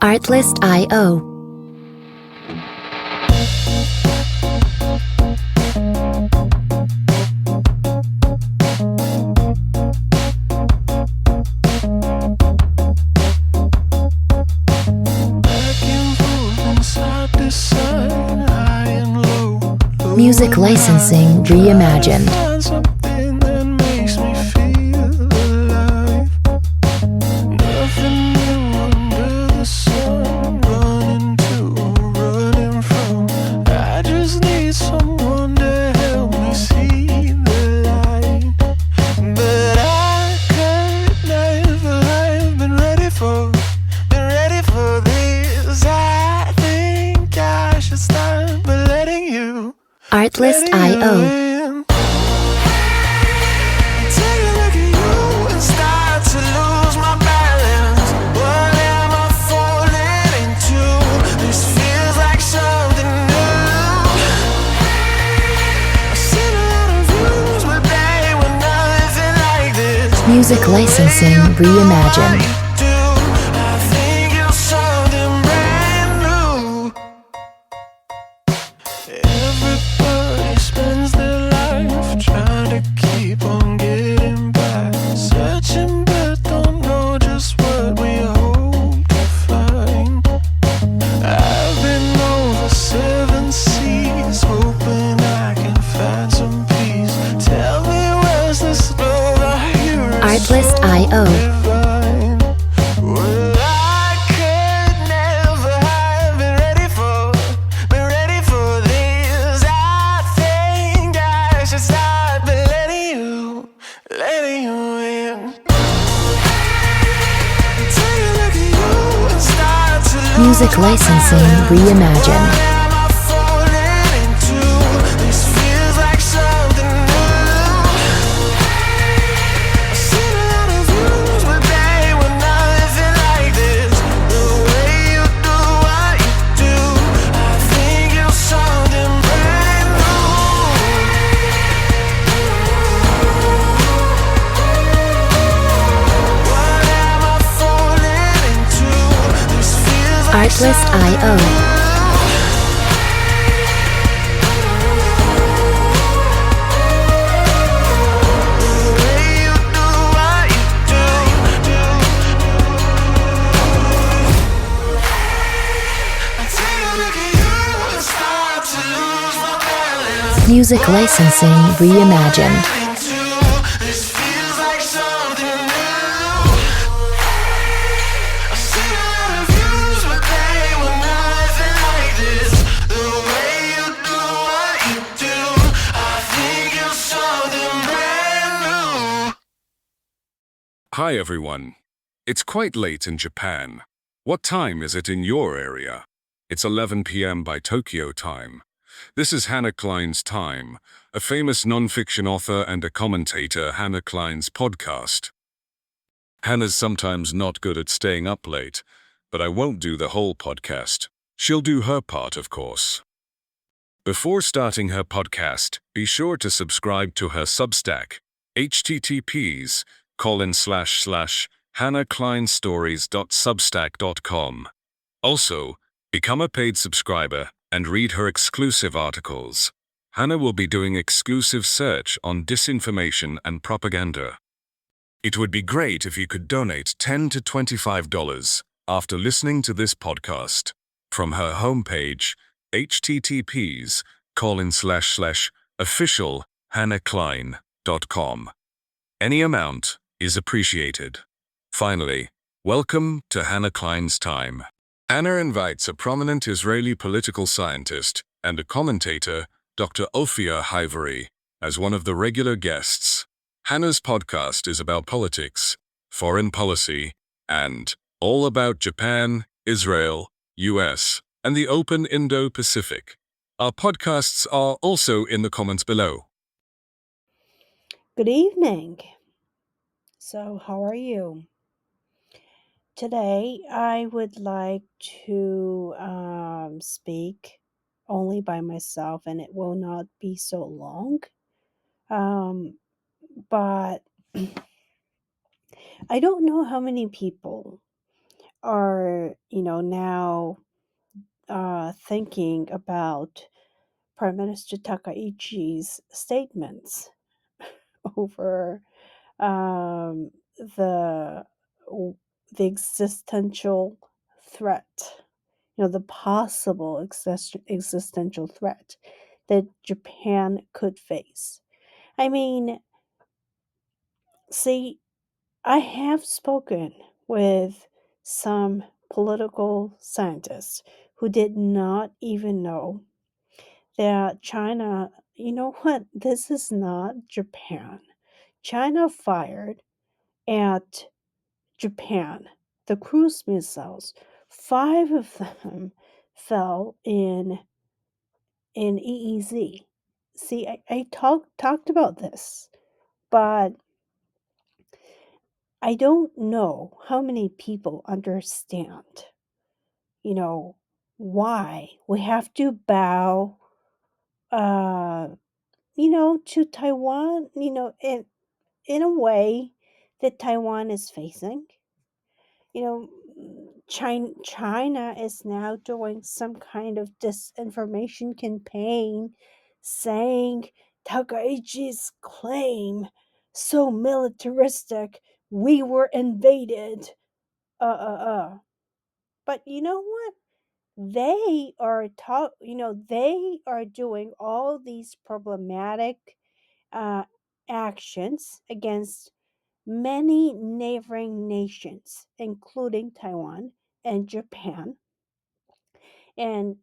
Artlist.io. Music licensing reimagined. Artlist.io. Music licensing reimagined. Everybody spends their life trying to keep on getting by, searching but don't know just what we hope to find. I've been over 7 seas, hoping I can find some peace. Tell me, where's this love I hear? Artlist.io. Music licensing reimagined. Artlist.io. Music licensing reimagined. Hi everyone. It's quite late in Japan. What time is it in your area? It's 11 p.m. by Tokyo time. This is Hannah Klein's Time, a famous non-fiction author and a commentator, Hannah Klein's podcast. Hannah's sometimes not good at staying up late, but I won't do the whole podcast. She'll do her part, of course. Before starting her podcast, be sure to subscribe to her Substack, https://hannahkleinstories.substack.com. Also, become a paid subscriber and read her exclusive articles. Hannah will be doing exclusive search on disinformation and propaganda. It would be great if you could donate $10 to $25 after listening to this podcast. From her homepage, https://officialhannahklein.com. Any amount is appreciated. Finally, welcome to Hannah Klein's Time. Hannah invites a prominent Israeli political scientist and a commentator, Dr. Ophir Hivory, as one of the regular guests. Hannah's podcast is about politics, foreign policy, and all about Japan, Israel, US, and the open Indo-Pacific. Our podcasts are also in the comments below. Good evening. So, how are you? Today, I would like to speak only by myself, and it will not be so long. But I don't know how many people are, now thinking about Prime Minister Takaichi's statements over um, the the existential threat, the possible existential threat that Japan could face. I mean, see, I have spoken with some political scientists who did not even know that China, you know what, this is not Japan. China fired at Japan the cruise missiles. Five of them fell in EEZ. See, I talked about this, but I don't know how many people understand, you know, why we have to bow, uh, to Taiwan, in a way that Taiwan is facing. China is now doing some kind of disinformation campaign saying Takaichi's claim so militaristic, we were invaded. But you know what? They are doing all these problematic uh, actions against many neighboring nations, including Taiwan and Japan. And,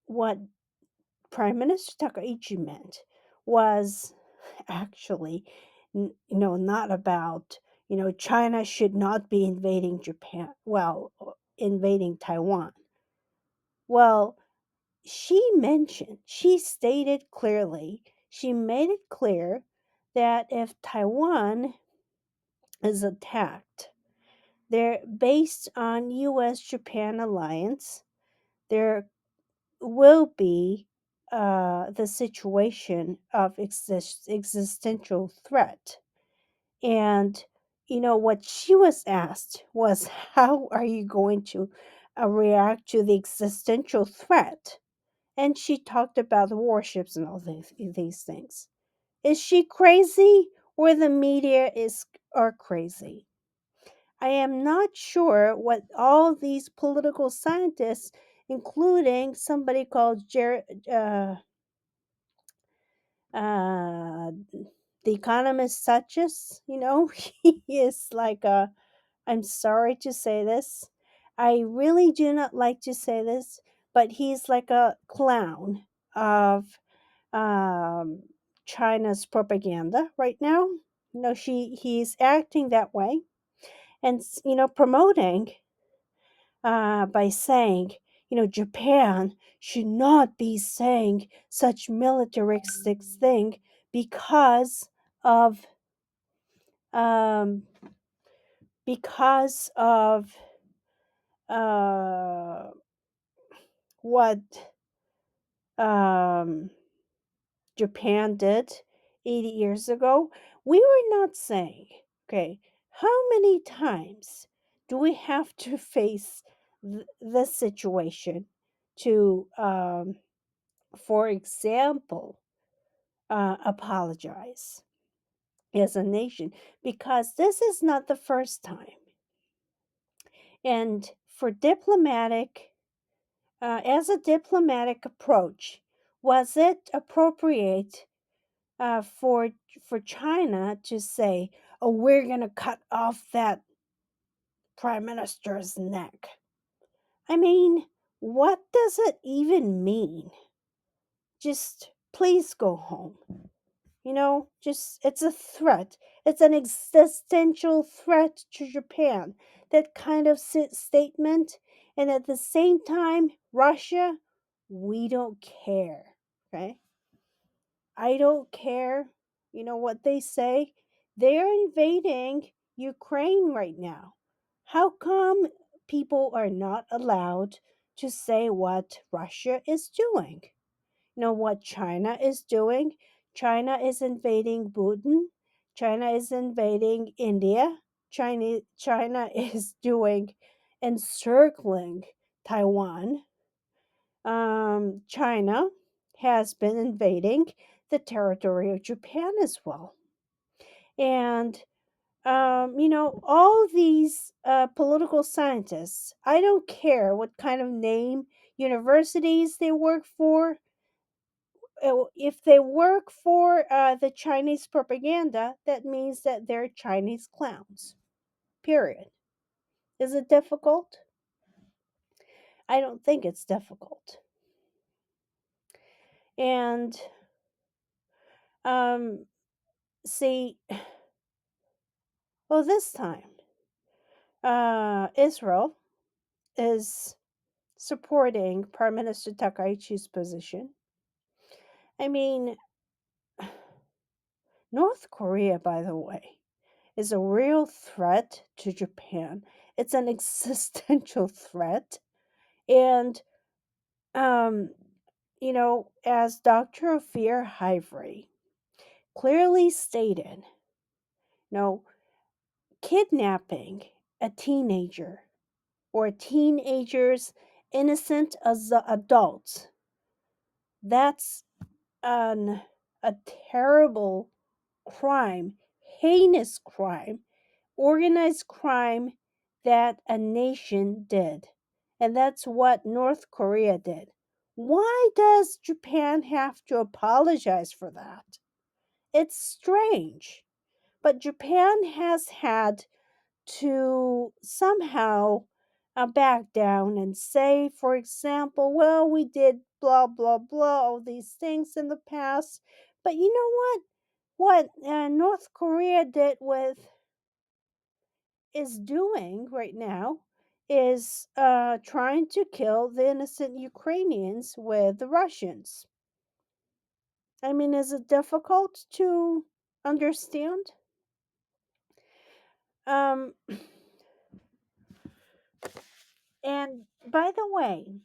what Prime Minister Takaichi meant was actually, not about, China should not be invading Japan, well, invading Taiwan. Well, she stated clearly, she made it clear that if Taiwan is attacked, they're based on US Japan alliance, there will be the situation of existential threat. And, what she was asked was, how are you going to react to the existential threat? And she talked about the warships and all these things. Is she crazy, or the media are crazy? I am not sure what all these political scientists, including somebody called uh, the economist Sachs, he is like a, I'm sorry to say this. I really do not like to say this, but he's like a clown of um, China's propaganda right now. He's acting that way and promoting by saying, Japan should not be saying such militaristic thing because of um, because of uh, what um, Japan did 80 years ago. We were not saying, okay, how many times do we have to face this situation to, for example, apologize as a nation? Because this is not the first time. And for as a diplomatic approach, was it appropriate for China to say, "Oh, we're gonna cut off that prime minister's neck"? I mean, what does it even mean? Just please go home. Just it's a threat. It's an existential threat to Japan. That kind of statement, and at the same time, Russia, we don't care. Okay. I don't care, what they say. They're invading Ukraine right now. How come people are not allowed to say what Russia is doing? What China is doing? China is invading Bhutan. China is invading India. China is doing encircling Taiwan, China has been invading the territory of Japan as well. And, all these political scientists, I don't care what kind of name universities they work for, if they work for the Chinese propaganda, that means that they're Chinese clowns. Period. Is it difficult? I don't think it's difficult. And um, see, well, this time, Israel is supporting Prime Minister Takaichi's position. I mean, North Korea, by the way, is a real threat to Japan. It's an existential threat. And, um, as Dr. Ophir Hivory clearly stated, no, kidnapping a teenager or teenagers innocent as adults, that's an, a terrible crime, heinous crime, organized crime that a nation did. And that's what North Korea did. Why does Japan have to apologize for that? It's strange. But Japan has had to somehow back down and say, for example, well, we did blah, blah, blah, all these things in the past. But you know what? What North Korea did with is doing right now is trying to kill the innocent Ukrainians with the Russians. I mean, is it difficult to understand? Um, and by the way,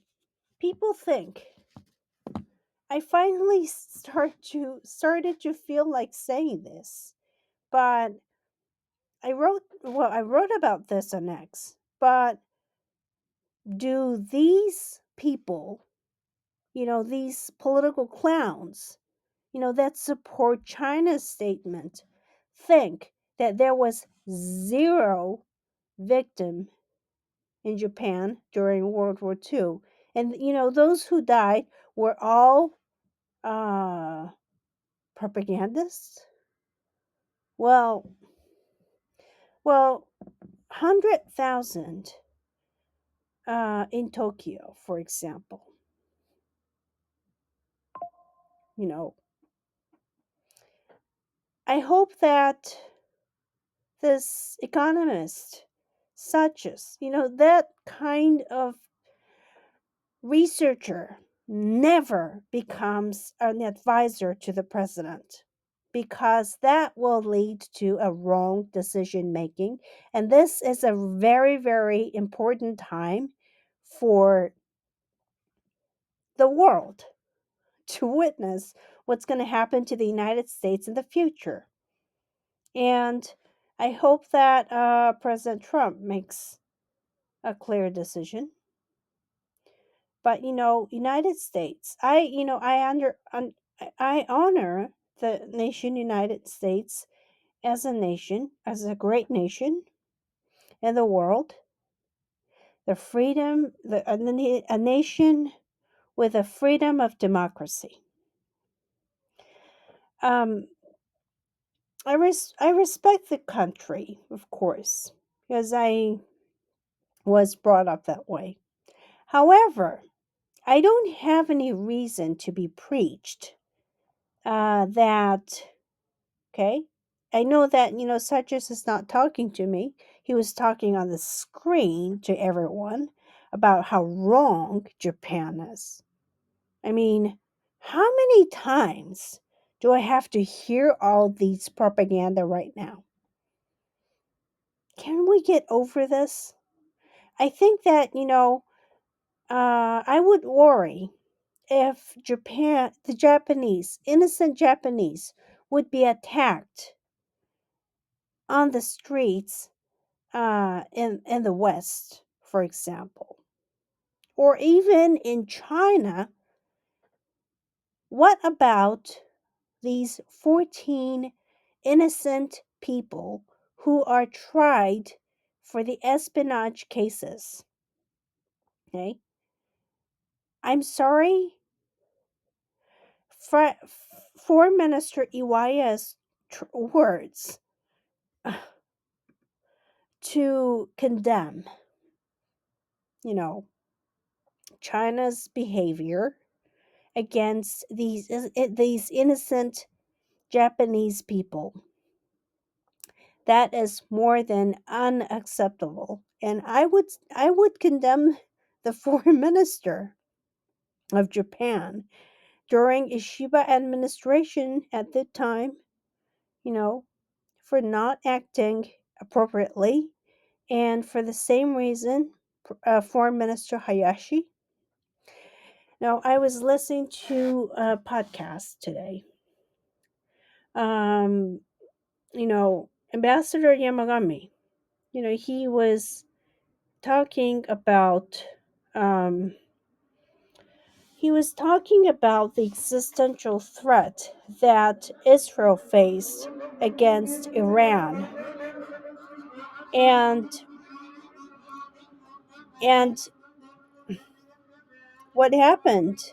people think I finally started to feel like saying this, but I wrote about this on X. But do these people, these political clowns, that support China's statement, think that there was zero victim in Japan during World War II? And those who died were all uh, propagandists. Well, 100,000 in Tokyo, for example. You know, I hope that this economist, such as, that kind of researcher, never becomes an advisor to the president, because that will lead to a wrong decision making. And this is a very, very important time for the world to witness what's going to happen to the United States in the future. And I hope that President Trump makes a clear decision. But United States, I honor the nation United States as a nation, as a great nation in the world. The freedom, a nation with a freedom of democracy. I respect the country, of course, because I was brought up that way. However, I don't have any reason to be preached that, okay, I know that, Suches is not talking to me. He was talking on the screen to everyone about how wrong Japan is. I mean, how many times do I have to hear all these propaganda right now? Can we get over this? I think that, I would worry if the Japanese, innocent Japanese, would be attacked on the streets in the West, for example, or even in China, what about these 14 innocent people who are tried for the espionage cases? Okay, I'm sorry, Foreign Minister Iwaya's words to condemn, you know, China's behavior against these innocent Japanese people. That is more than unacceptable. And I would condemn the foreign minister of Japan during Ishiba administration at the time, you know, for not acting appropriately, and for the same reason, Foreign Minister Hayashi. Now, I was listening to a podcast today. Um, Ambassador Yamagami, he was talking about um, the existential threat that Israel faced against Iran, and and what happened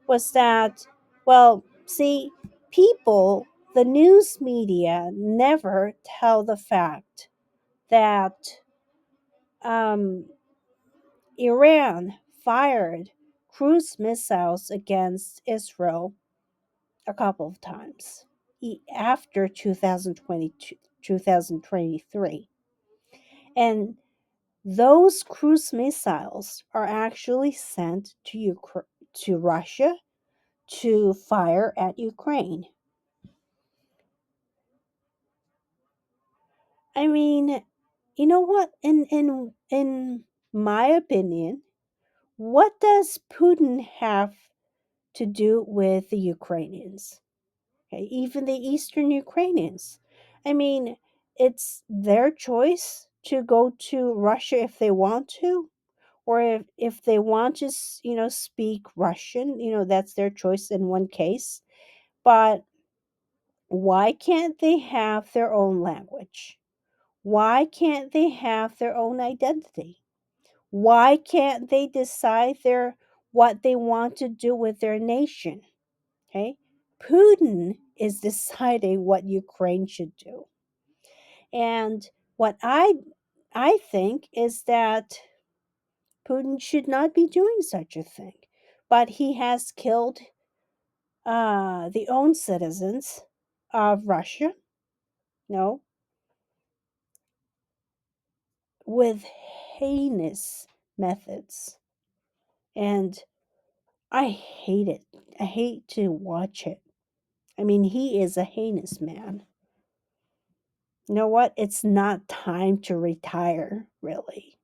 was that, well, see, the news media never tell the fact that um, Iran fired cruise missiles against Israel a couple of times after 2022, 2023. And those cruise missiles are actually sent to Russia to fire at Ukraine. I mean, you know what? In my opinion, what does Putin have to do with the Ukrainians? Okay, even the Eastern Ukrainians. I mean, it's their choice to go to Russia if they want to, or if they want to, speak Russian, that's their choice in one case. But why can't they have their own language? Why can't they have their own identity? Why can't they decide what they want to do with their nation? Okay? Putin is deciding what Ukraine should do. And what I think is that Putin should not be doing such a thing. But he has killed the own citizens of Russia, no, with heinous methods. And I hate it. I hate to watch it. I mean, he is a heinous man. You know what? It's not time to retire, really.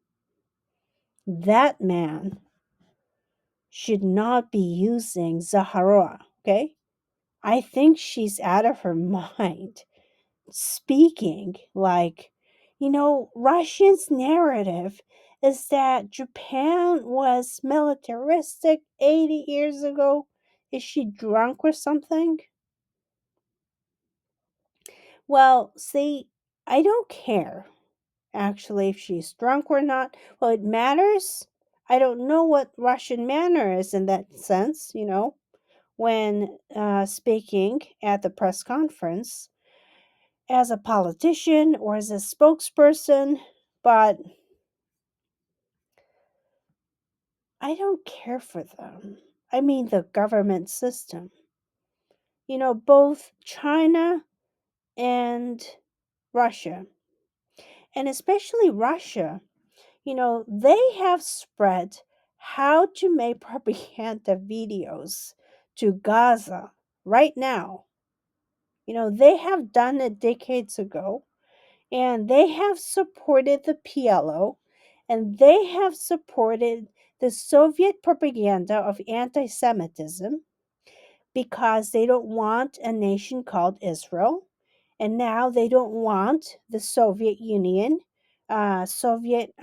That man should not be using Zaharova, okay? I think she's out of her mind speaking like, Russia's narrative is that Japan was militaristic 80 years ago. Is she drunk or something? Well, see, I don't care actually if she's drunk or not. Well, it matters. I don't know what Russian manner is in that sense, when speaking at the press conference as a politician or as a spokesperson, but I don't care for them. I mean, the government system. Both China and Russia, and especially Russia, they have spread how to make propaganda videos to Gaza right now. They have done it decades ago, and they have supported the PLO, and they have supported the Soviet propaganda of anti Semitism because they don't want a nation called Israel. And now they don't want the Soviet Union, Soviet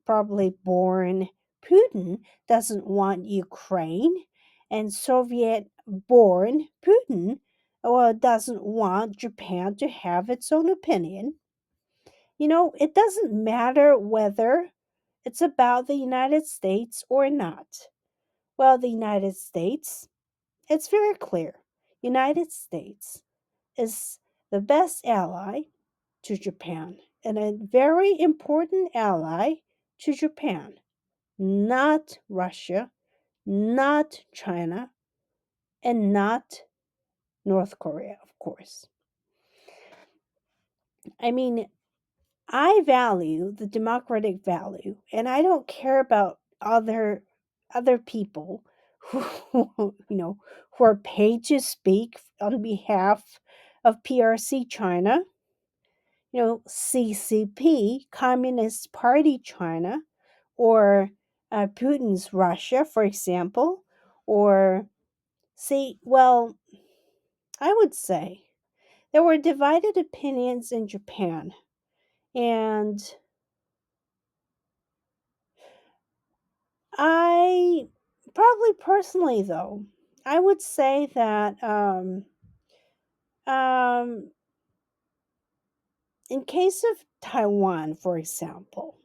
probably born Putin doesn't want Ukraine, and Soviet born Putin, well, doesn't want Japan to have its own opinion. It doesn't matter whether it's about the United States or not. Well, the United States, it's very clear. United States is the best ally to Japan and a very important ally to Japan, not Russia, not China, and not North Korea, of course. I mean, I value the democratic value, and I don't care about other people who who are paid to speak on behalf of PRC China, CCP, Communist Party China, or Putin's Russia, for example, or well, I would say there were divided opinions in Japan, and I probably personally, though, I would say that um, in case of Taiwan, for example,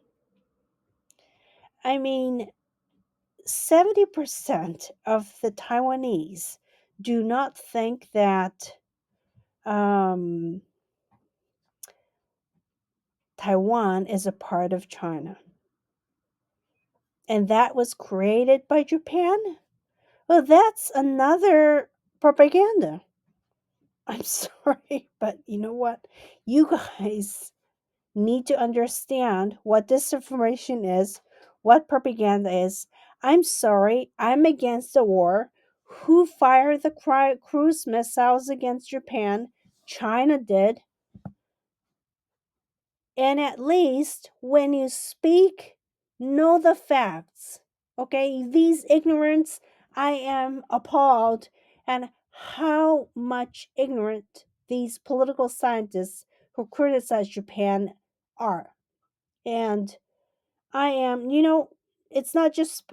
I mean, 70% of the Taiwanese do not think that um, Taiwan is a part of China. And that was created by Japan? Well, that's another propaganda. I'm sorry, but you know what? You guys need to understand what disinformation is, what propaganda is. I'm sorry, I'm against the war. Who fired the cruise missiles against Japan? China did. And at least when you speak, know the facts. Okay, these ignorance, I am appalled and how much ignorant these political scientists who criticize Japan are. And I am, it's not just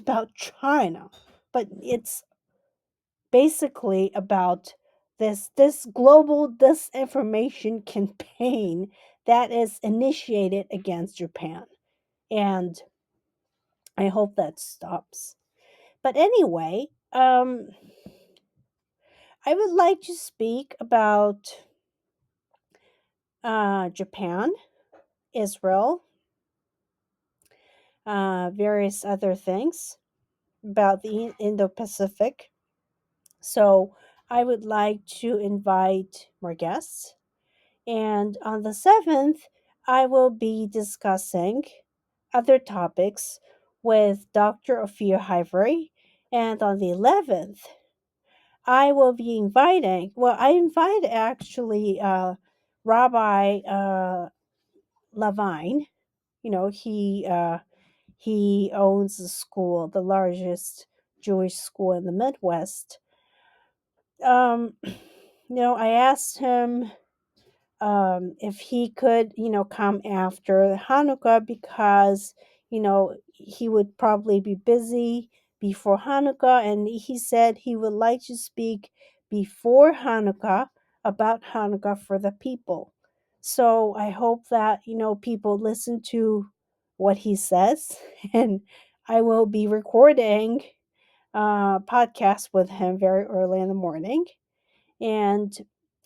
about China, but it's basically about this global disinformation campaign that is initiated against Japan. And I hope that stops. But anyway, I would like to speak about Japan, Israel, various other things about the Indo-Pacific. So I would like to invite more guests. And on the 7th, I will be discussing other topics with Dr. Ophir Hivory. And on the 11th, I will be inviting, well, I invite actually Rabbi Levine. He owns a school, the largest Jewish school in the Midwest. I asked him if he could, come after Hanukkah because, he would probably be busy before Hanukkah. And he said he would like to speak before Hanukkah about Hanukkah for the people. So I hope that, people listen to what he says. And I will be recording podcast with him very early in the morning. And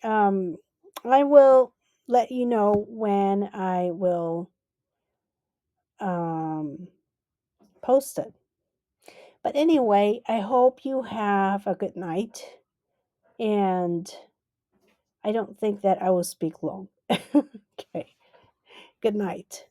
um, I will let you know when I will um, post it. But anyway, I hope you have a good night. And I don't think that I will speak long. Okay. Good night.